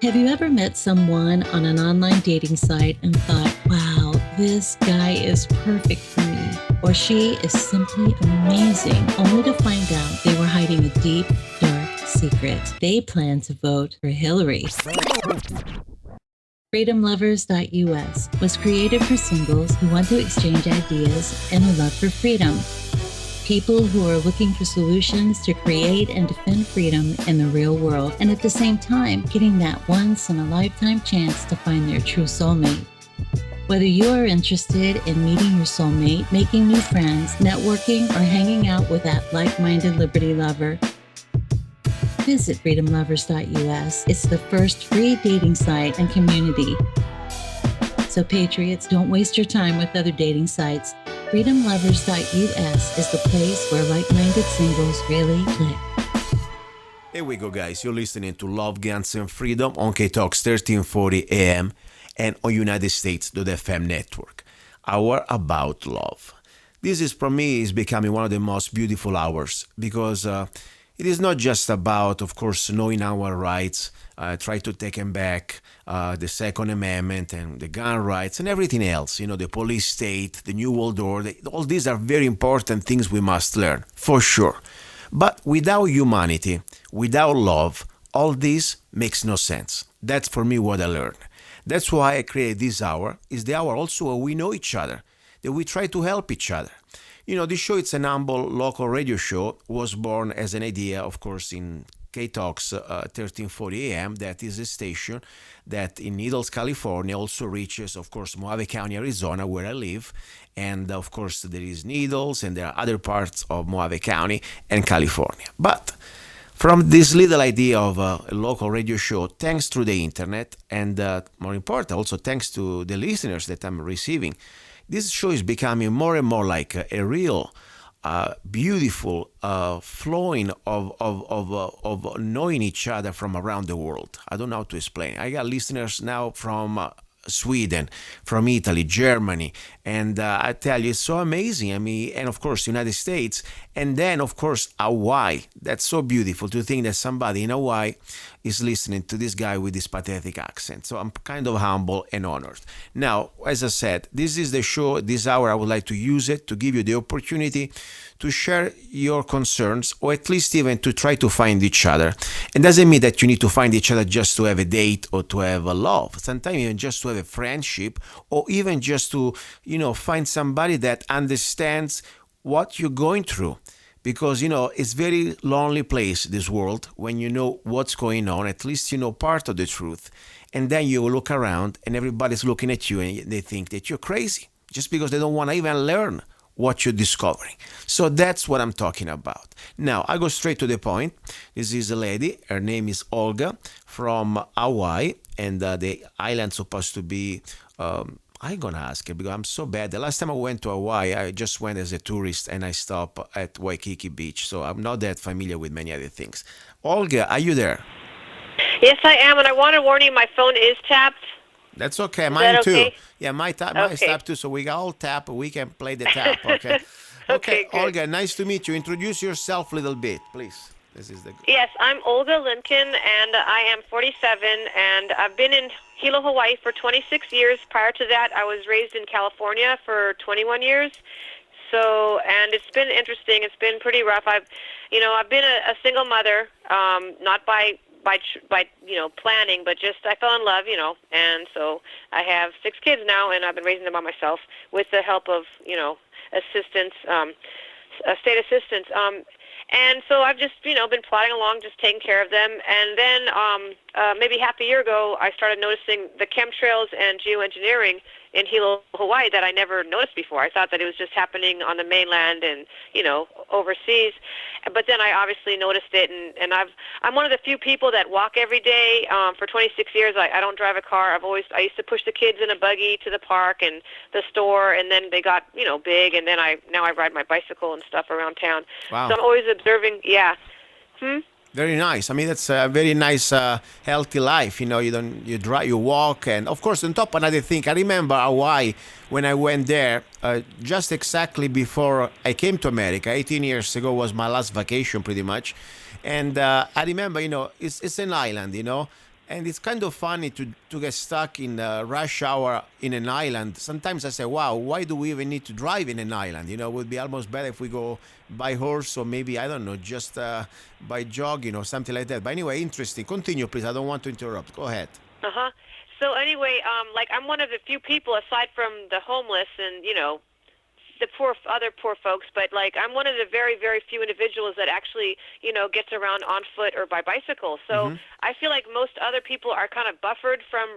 Have you ever met someone on an online dating site and thought, wow, this guy is perfect for me, or she is simply amazing, only to find out they were hiding a deep, dark secret? They plan to vote for Hillary. freedomlovers.us was created for singles who want to exchange ideas and a love for freedom. People who are looking for solutions to create and defend freedom in the real world, and at the same time, getting that once in a lifetime chance to find their true soulmate. Whether you are interested in meeting your soulmate, making new friends, networking, or hanging out with that like-minded liberty lover, visit freedomlovers.us. It's the first free dating site and community. So patriots, don't waste your time with other dating sites. freedomlovers.us is the place where like-minded singles really click. Here we go, guys. You're listening to Love, Guns, and Freedom on K-Talks 1340 AM and on United States.FM network. Hour about love. This is, for me, is becoming one of the most beautiful hours because it is not just about, of course, knowing our rights, try to take them back, the Second Amendment and the gun rights and everything else, the police state, the New World Order. All these are very important things we must learn, for sure. But without humanity, without love, all this makes no sense. That's for me what I learned. That's why I created this hour. Is the hour also where we know each other, that we try to help each other. This show, it's an humble local radio show, was born as an idea, of course, in K-Talks 1340 AM. That is a station that in Needles, California also reaches, of course, Mojave County, Arizona, where I live. And, of course, there is Needles and there are other parts of Mojave County and California. But from this little idea of a local radio show, thanks to the internet, and more important, also thanks to the listeners that I'm receiving, this show is becoming more and more like a real, beautiful flowing of knowing each other from around the world. I don't know how to explain. I got listeners now from Sweden, from Italy, Germany, and I tell you, it's so amazing. I mean, and of course, United States, and then of course, Hawaii. That's so beautiful to think that somebody in Hawaii is listening to this guy with this pathetic accent. So I'm kind of humble and honored. Now, as I said, this is the show, this hour, I would like to use it to give you the opportunity to share your concerns, or at least even to try to find each other. It doesn't mean that you need to find each other just to have a date or to have a love. Sometimes even just to have a friendship, or even just to, find somebody that understands what you're going through. Because, it's very lonely place, this world, when you know what's going on, at least you know part of the truth. And then you look around and everybody's looking at you and they think that you're crazy just because they don't want to even learn what you're discovering. So that's what I'm talking about. Now, I go straight to the point. This is a lady. Her name is Olga from Hawaii, and the island's supposed to be... I'm going to ask her because I'm so bad. The last time I went to Hawaii, I just went as a tourist and I stopped at Waikiki Beach. So I'm not that familiar with many other things. Olga, are you there? Yes, I am. And I want to warn you, my phone is tapped. That's okay. Is Mine that too. okay? Yeah, mine's tapped too. So we got all tap. We can play the tap. Okay. Okay, good. Olga, nice to meet you. Introduce yourself a little bit, please. This is the... Yes, I'm Olga Lincoln, and I am 47, and I've been in Hilo, Hawaii for 26 years. Prior to that, I was raised in California for 21 years. So, and it's been interesting. It's been pretty rough. I've been a single mother, not by planning, but just I fell in love, and so I have 6 kids now, and I've been raising them by myself with the help of, assistance, state assistance. And so I've just, been plodding along, just taking care of them. And then maybe half a year ago, I started noticing the chemtrails and geoengineering in Hilo, Hawaii that I never noticed before. I thought that it was just happening on the mainland and, overseas. But then I obviously noticed it, and I'm one of the few people that walk every day. For 26 years, I don't drive a car. I used to push the kids in a buggy to the park and the store, and then they got, big, and then now I ride my bicycle and stuff around town. Wow. So I'm always observing, yeah. Very nice. I mean, that's a very nice, healthy life. You drive, you walk, and of course, on top another thing. I remember Hawaii when I went there, just exactly before I came to America. 18 years ago was my last vacation, pretty much, and I remember, it's an island, And it's kind of funny to get stuck in rush hour in an island. Sometimes I say, wow, why do we even need to drive in an island? You know, it would be almost better if we go by horse or maybe, I don't know, just by jogging or something like that. But anyway, interesting. Continue, please. I don't want to interrupt. Go ahead. Uh-huh. So anyway, like I'm one of the few people aside from the homeless and, the other poor folks, but like I'm one of the very, very few individuals that actually, gets around on foot or by bicycle. So I feel like most other people are kind of buffered from,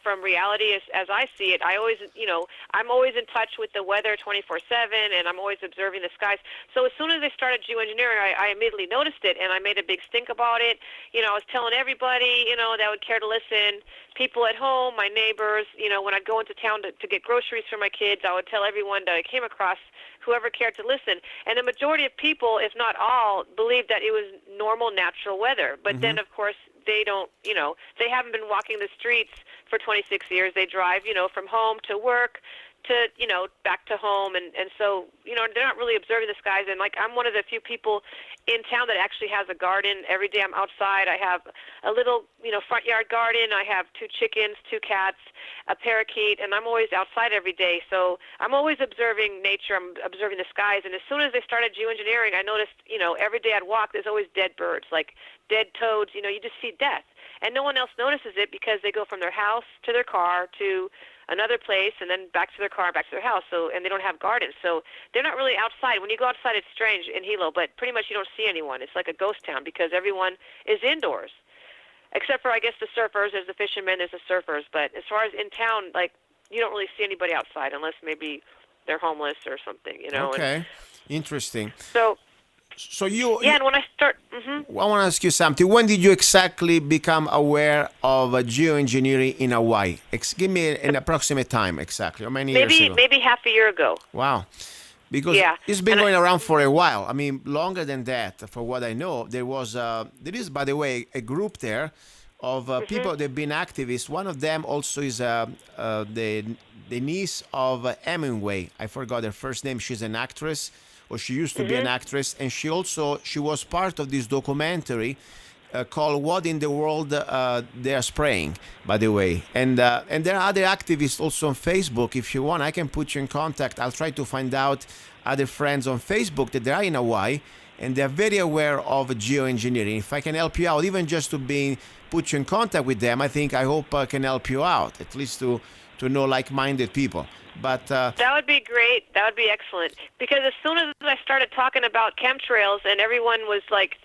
from reality as I see it. I always, I'm always in touch with the weather 24/7, and I'm always observing the skies. So as soon as they started geoengineering, I immediately noticed it, and I made a big stink about it. I was telling everybody, that would care to listen, people at home, my neighbors, when I'd go into town to get groceries for my kids, I would tell everyone that I came across, whoever cared to listen. And the majority of people, if not all, believed that it was normal, natural weather. But then, of course, they don't, they haven't been walking the streets for 26 years. They drive, from home to work to, back to home. And so, they're not really observing the skies. And, like, I'm one of the few people in town that actually has a garden. Every day I'm outside. I have a little, front yard garden. I have 2 chickens, 2 cats, a parakeet, and I'm always outside every day. So I'm always observing nature. I'm observing the skies. And as soon as they started geoengineering, I noticed, every day I'd walk, there's always dead birds, like dead toads. You just see death. And no one else notices it because they go from their house to their car to another place and then back to their car, back to their house. So, and they don't have gardens. So they're not really outside. When you go outside, it's strange in Hilo, but pretty much you don't see anyone. It's like a ghost town because everyone is indoors. Except for, I guess, the surfers. There's the fishermen, there's the surfers. But as far as in town, like, you don't really see anybody outside unless maybe they're homeless or something, Okay, And interesting. so you... yeah, and when I start... I want to ask you something. When did you exactly become aware of geoengineering in Hawaii? Give me an approximate time exactly. How many years ago? Maybe half a year ago. Wow. Because it's been going around for a while. I mean, longer than that, for what I know. There is, by the way, a group there of people that have been activists. One of them also is the niece of Hemingway. I forgot her first name. She's an actress, or she used to be an actress, and she was part of this documentary called "What in the World They Are Spraying," by the way. And there are other activists also on Facebook. If you want, I can put you in contact. I'll try to find out other friends on Facebook that they are in Hawaii, and they're very aware of geoengineering. If I can help you out, even just to put you in contact with them, I hope I can help you out, at least to know like-minded people. But that would be great. That would be excellent. Because as soon as I started talking about chemtrails and everyone was like,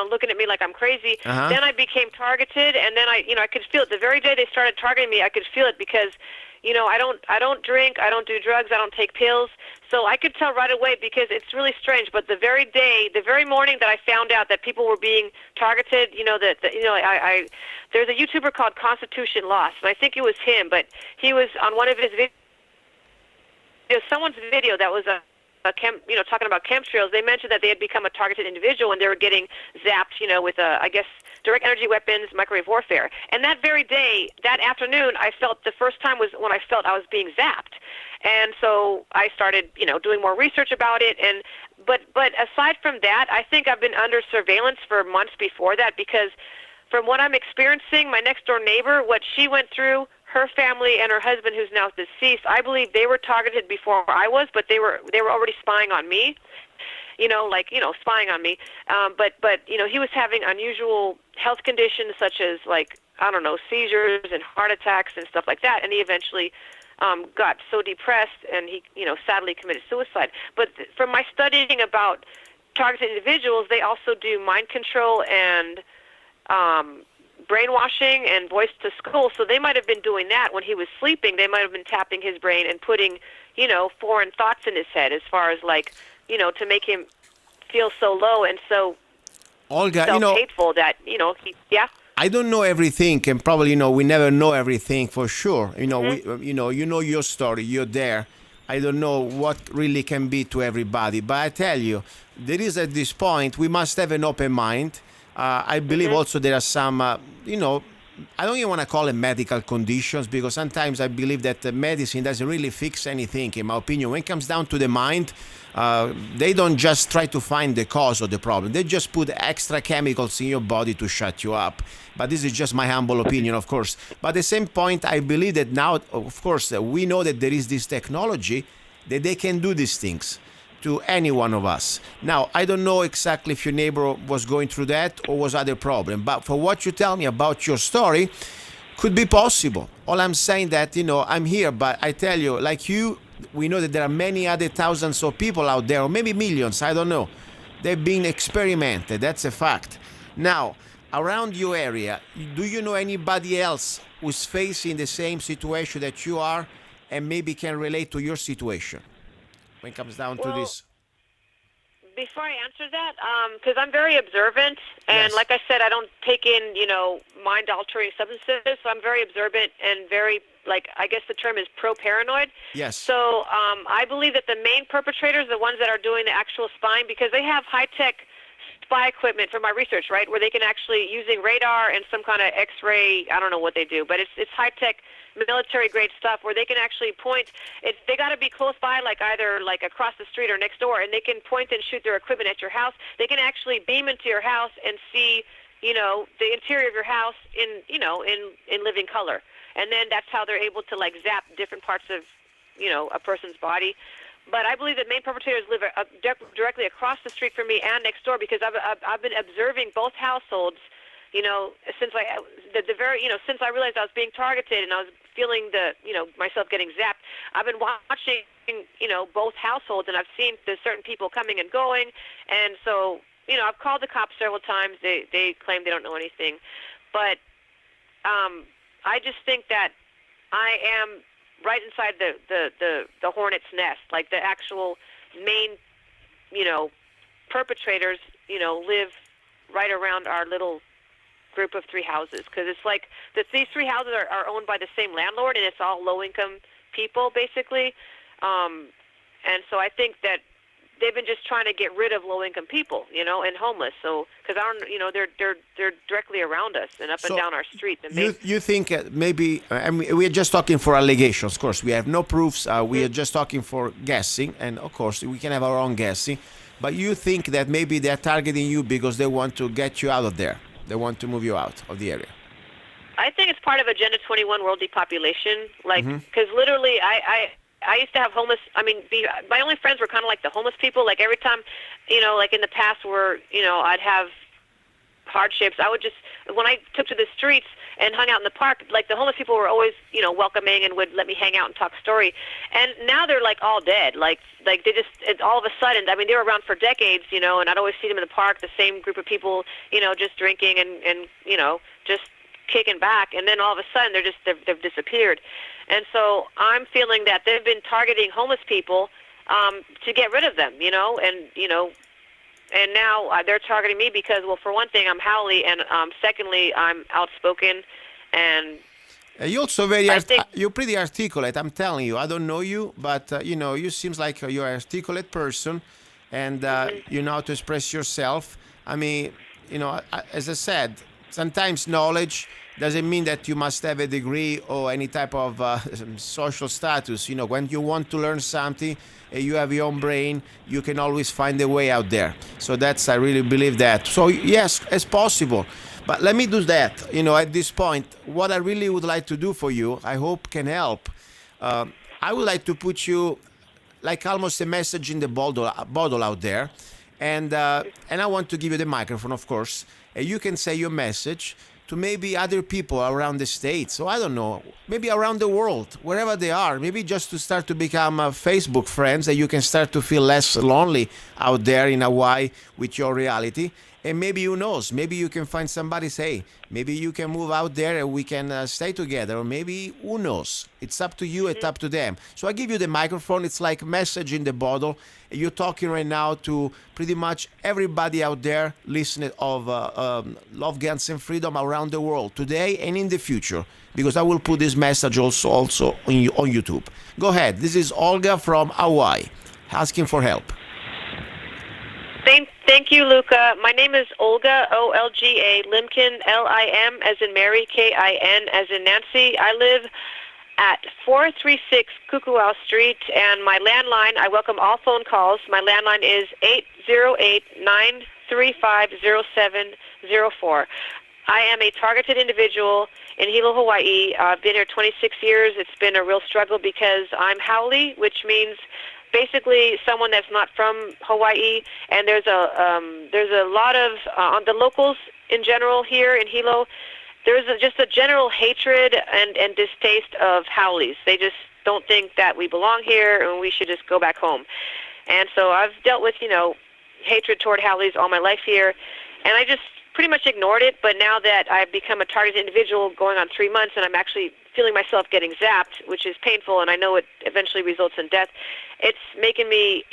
looking at me like I'm crazy, then I became targeted, and then I could feel it. The very day they started targeting me, I could feel it because, I don't drink, I don't do drugs, I don't take pills. So I could tell right away because it's really strange. But the very morning that I found out that people were being targeted, there's a YouTuber called Constitution Lost, and I think it was him, but he was on one of his videos. Someone's video that was talking about chemtrails. They mentioned that they had become a targeted individual and they were getting zapped, with I guess direct energy weapons, microwave warfare. And that very day, that afternoon, I felt the first time was when I felt I was being zapped. And so I started, doing more research about it. But aside from that, I think I've been under surveillance for months before that because from what I'm experiencing, my next door neighbor, what she went through, her family and her husband, who's now deceased, I believe they were targeted before I was, but they were already spying on me, spying on me. But he was having unusual health conditions such as seizures and heart attacks and stuff like that, and he eventually got so depressed and he, sadly committed suicide. But from my studying about targeted individuals, they also do mind control and brainwashing and voice to skull. So they might have been doing that when he was sleeping. They might have been tapping his brain and putting, foreign thoughts in his head as far as to make him feel so low and so Olga, self-hateful that, I don't know everything, and probably, we never know everything for sure. You know your story. You're there. I don't know what really can be to everybody, but I tell you, there is at this point we must have an open mind. I believe also there are some, I don't even want to call it medical conditions, because sometimes I believe that the medicine doesn't really fix anything, in my opinion. When it comes down to the mind, they don't just try to find the cause of the problem. They just put extra chemicals in your body to shut you up. But this is just my humble opinion, of course. But at the same point, I believe that now, of course, we know that there is this technology that they can do these things to any one of us. Now, I don't know exactly if your neighbor was going through that or was other problem, but for what you tell me about your story, could be possible. All I'm saying that, I'm here, but I tell you, like you, we know that there are many other thousands of people out there, or maybe millions, I don't know. They've been experimented, that's a fact. Now, around your area, do you know anybody else who's facing the same situation that you are and maybe can relate to your situation when it comes down to this? Before I answer that, because I'm very observant, and Yes. like I said, I don't take in, mind-altering substances, so I'm very observant and very, I guess the term is pro-paranoid. Yes. So I believe that the main perpetrators, the ones that are doing the actual spying, because they have high-tech spy equipment from my research, right, where they can actually, using radar and some kind of X-ray, I don't know what they do, but it's high-tech military-grade stuff where they can actually point. They got to be close by, either across the street or next door, and they can point and shoot their equipment at your house. They can actually beam into your house and see, the interior of your house in living color. And then that's how they're able to, zap different parts of, a person's body. But I believe that main perpetrators live directly across the street from me and next door, because I've been observing both households, since since I realized I was being targeted and I was feeling myself getting zapped. I've been watching, both households, and I've seen there's certain people coming and going, and so, I've called the cops several times. They claim they don't know anything, but I just think that I am right inside the hornet's nest, like the actual main, perpetrators, live right around our little group of 3 houses, because it's like that these 3 houses are owned by the same landlord, and it's all low-income people, basically. And so I think that they've been just trying to get rid of low-income people, and homeless. So, because they're directly around us and up and down our street. And You think maybe, we are just talking for allegations, of course. We have no proofs. We are just talking for guessing, and of course we can have our own guessing. But you think that maybe they're targeting you because they want to get you out of there. They want to move you out of the area. I think it's part of Agenda 21 world depopulation. Because literally, I used to have homeless. My only friends were kind of like the homeless people. Like every time, in the past where, I'd have hardships, I would just, when I took to the streets and hung out in the park, the homeless people were always, welcoming and would let me hang out and talk story. And now they're all dead. They just, all of a sudden, they were around for decades, and I'd always see them in the park, the same group of people, just drinking and just kicking back. And then all of a sudden they've disappeared. And so I'm feeling that they've been targeting homeless people to get rid of them, and now they're targeting me because, well, for one thing, I'm Howley, and secondly, I'm outspoken, and you're also you're pretty articulate. I'm telling you, I don't know you, but you seems like you're an articulate person, and you know how to express yourself. As I said, sometimes knowledge doesn't mean that you must have a degree or any type of social status. When you want to learn something, you have your own brain, you can always find a way out there. So I really believe that. So yes, it's possible. But let me do that. At this point, what I really would like to do for you, I hope can help. I would like to put you like almost a message in the bottle out there. And I want to give you the microphone, of course. And you can say your message to maybe other people around the States, or I don't know, maybe around the world, wherever they are, maybe just to start to become Facebook friends, and you can start to feel less lonely out there in Hawaii with your reality. And maybe, who knows, maybe you can find somebody, say, maybe you can move out there and we can stay together, or maybe, who knows, it's up to you, it's up to them. So I give you the microphone, it's like a message in the bottle. You're talking right now to pretty much everybody out there listening of Love, Guns, and Freedom around the world, today and in the future, because I will put this message also on YouTube. Go ahead, this is Olga from Hawaii, asking for help. Thank you, Luca. My name is Olga, Olga, Limkin, Lim as in Mary, Kin as in Nancy. I live at 436 Kukuau Street, and my landline, I welcome all phone calls. My landline is 808-935-0704. I am a targeted individual in Hilo, Hawaii. I've been here 26 years. It's been a real struggle because I'm haole, which means basically someone that's not from Hawaii, and there's a lot of on the locals in general here in Hilo. There's just a general hatred and distaste of haoles. They just don't think that we belong here and we should just go back home. And so I've dealt with hatred toward haoles all my life here, and I just pretty much ignored it. But now that I've become a targeted individual going on 3 months, and I'm actually feeling myself getting zapped, which is painful, and I know it eventually results in death, it's making me,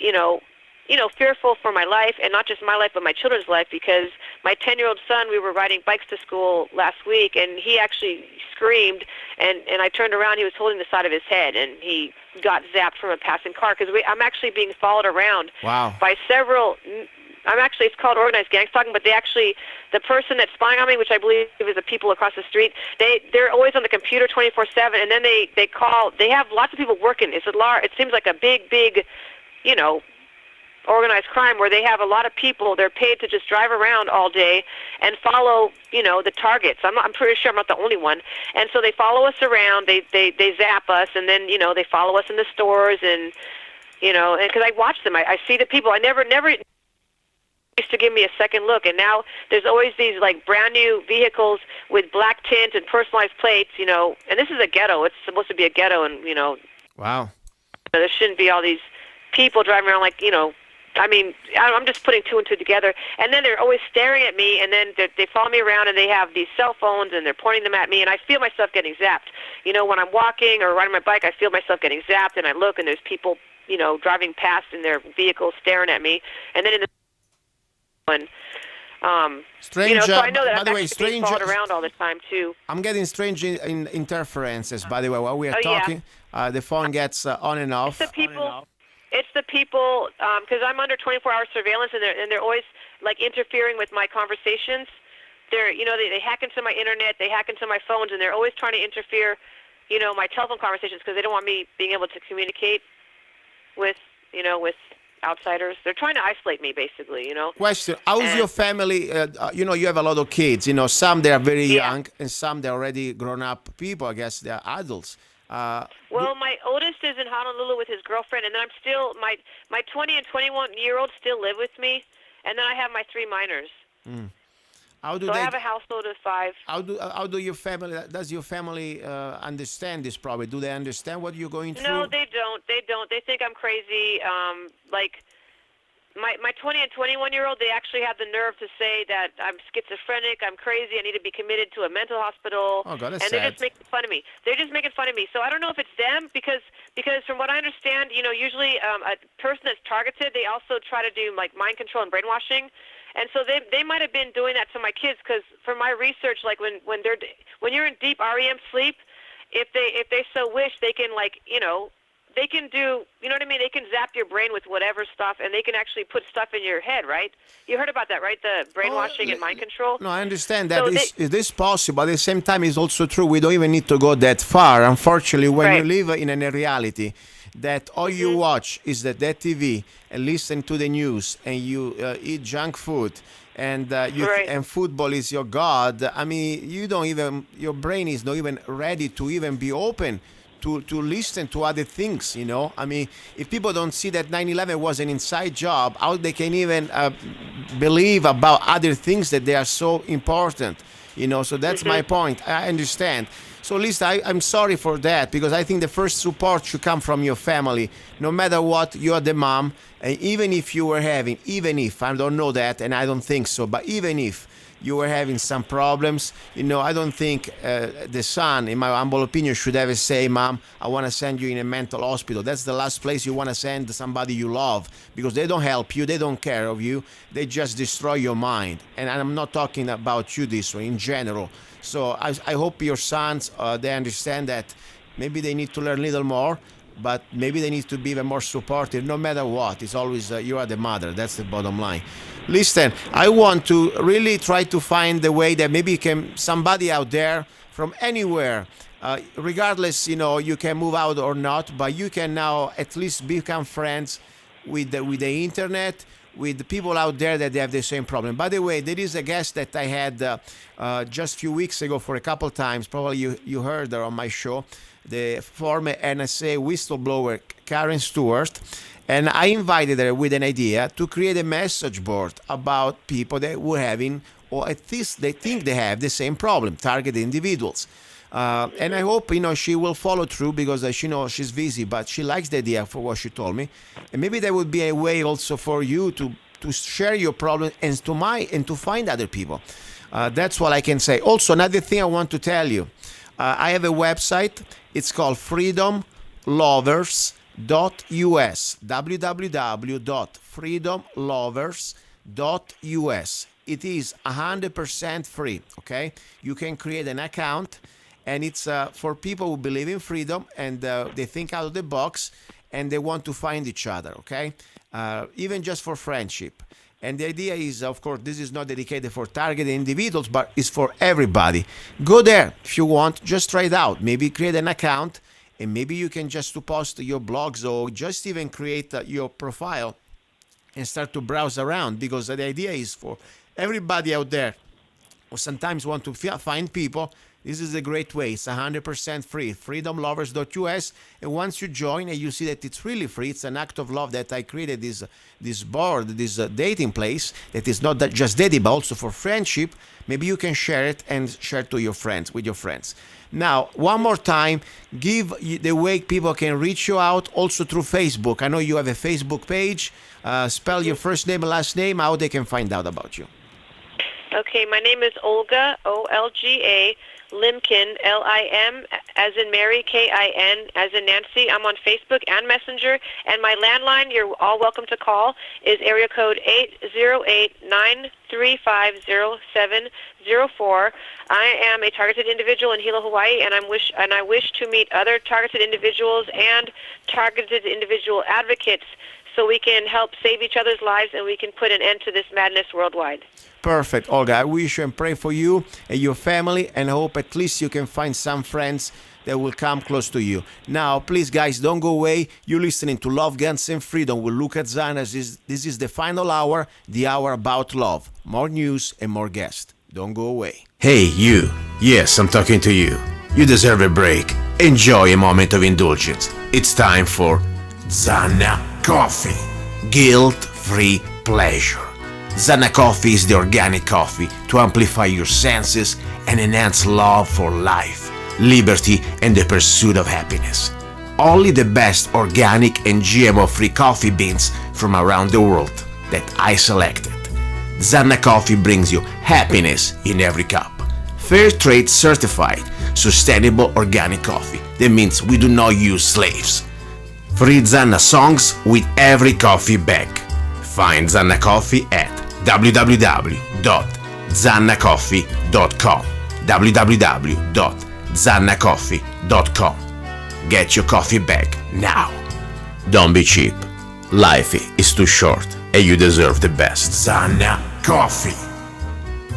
fearful for my life, and not just my life, but my children's life, because my 10-year-old son, we were riding bikes to school last week, and he actually screamed, and I turned around, he was holding the side of his head, and he got zapped from a passing car, because I'm actually being followed around by several... it's called organized gang stalking, but the person that's spying on me, which I believe is the people across the street, they're always on the computer 24/7, and then they have lots of people working. It seems like a big, organized crime where they have a lot of people. They're paid to just drive around all day and follow, the targets. I'm pretty sure I'm not the only one. And so they follow us around, they zap us, and then, they follow us in the stores, and, and because I watch them, I see the people. I never used to give me a second look, and now there's always these like brand new vehicles with black tint and personalized plates, and this is a ghetto. It's supposed to be a ghetto, and Wow. there shouldn't be all these people driving around like, I'm just putting two and two together. And then they're always staring at me, and then they follow me around, and they have these cell phones, and they're pointing them at me, and I feel myself getting zapped. When I'm walking or riding my bike, I feel myself getting zapped, and I look, and there's people, driving past in their vehicles staring at me. And then in the strange, so I know that by I'm the way, actually being followed around all the time, too. I'm getting strange interferences, by the way, while we are talking. The phone gets on and off. It's the people, because I'm under 24-hour surveillance, and they're always like interfering with my conversations. They hack into my internet, they hack into my phones, and they're always trying to interfere, my telephone conversations, because they don't want me being able to communicate with outsiders. They're trying to isolate me, basically. Question: how's your family? You have a lot of kids. Some they are very young, and some they're already grown-up people. I guess they're adults. Well, my oldest is in Honolulu with his girlfriend, and then I'm still my 20 and 21-year-olds still live with me, and then I have my 3 minors. I have a household of 5. How do your family? Does your family understand this? Probably. Do they understand what you're going through? No, they don't. They think I'm crazy. My 20 and 21-year-old, they actually have the nerve to say that I'm schizophrenic, I'm crazy, I need to be committed to a mental hospital. Oh, God, that's and sad. They're just making fun of me. They're just making fun of me. So I don't know if it's them, because from what I understand, usually a person that's targeted, they also try to do like mind control and brainwashing. And so they might have been doing that to my kids, because from my research, like when you're in deep REM sleep, if they so wish, they can they can do, what I mean? They can zap your brain with whatever stuff, and they can actually put stuff in your head, right? You heard about that, right? The brainwashing and mind control? No, I understand that. It is possible. At the same time, it's also true. We don't even need to go that far. Unfortunately, when you live in a reality that all you watch is that TV and listen to the news, and you eat junk food, and and football is your god. I mean, your brain is not even ready to even be open to listen to other things, I mean, if people don't see that 9/11 was an inside job, how they can even believe about other things that they are so important, so that's my point. I understand. So Lisa, I'm sorry for that, because I think the first support should come from your family. No matter what, you are the mom, and even if I don't know that, and I don't think so, but even if you were having some problems, I don't think the son, in my humble opinion, should ever say, Mom, I want to send you in a mental hospital. That's the last place you want to send somebody you love, because they don't help you, they don't care of you, they just destroy your mind. And I'm not talking about you this way, in general. So I hope your sons, they understand that maybe they need to learn a little more, but maybe they need to be even more supportive no matter what. It's always you are the mother. That's the bottom line. Listen, I want to really try to find the way that maybe somebody out there from anywhere, regardless, you can move out or not, but you can now at least become friends with the internet, with the people out there that they have the same problem. By the way, there is a guest that I had just a few weeks ago for a couple times. Probably you heard her on my show, the former NSA whistleblower Karen Stewart. And I invited her with an idea to create a message board about people that were having, or at least they think they have the same problem, targeted individuals. And I hope, she will follow through because she knows she's busy, but she likes the idea for what she told me. And maybe there would be a way also for you to share your problem and to find other people. That's what I can say. Also, another thing I want to tell you, I have a website. It's called freedomlovers.us, www.freedomlovers.us. It is 100% free, okay? You can create an account, and it's for people who believe in freedom and they think out of the box and they want to find each other, okay? Even just for friendship. And the idea is, of course, this is not dedicated for targeted individuals, but it's for everybody. Go there if you want. Just try it out. Maybe create an account, and maybe you can just post your blogs or just even create your profile and start to browse around, because the idea is for everybody out there who sometimes want to find people. This is a great way. It's 100% free. freedomlovers.us. And once you join and you see that it's really free, it's an act of love that I created this board, this dating place that is not that just dating, but also for friendship. Maybe you can share it and share it to your friends, with your friends. Now, one more time, give the way people can reach you out also through Facebook. I know you have a Facebook page. Spell your first name and last name, how they can find out about you. Okay, my name is Olga, Olga, Limkin, Lim, as in Mary, Kin, as in Nancy. I'm on Facebook and Messenger, and my landline, you're all welcome to call, is area code 808-935-0704. I am a targeted individual in Hilo, Hawaii, and I wish to meet other targeted individuals and targeted individual advocates so we can help save each other's lives and we can put an end to this madness worldwide. Perfect, Olga. I wish and pray for you and your family, and I hope at least you can find some friends that will come close to you. Now, please, guys, don't go away. You're listening to Love, Guns, and Freedom with Luca Zanna. This is the final hour, the hour about love. More news and more guests. Don't go away. Hey, you. Yes, I'm talking to you. You deserve a break. Enjoy a moment of indulgence. It's time for Zanna Coffee. Guilt-free pleasure. Zanna Coffee is the organic coffee to amplify your senses and enhance love for life, liberty, and the pursuit of happiness. Only the best organic and GMO-free coffee beans from around the world that I selected. Zanna Coffee brings you happiness in every cup. Fair trade certified, sustainable organic coffee. That means we do not use slaves. Free Zanna songs with every coffee bag. Find Zanna Coffee at www.zannacoffee.com. www.zannacoffee.com. Get your coffee bag now. Don't be cheap. Life is too short and you deserve the best. Zanna Coffee.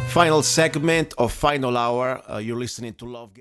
Final segment of Final Hour. You're listening to Love.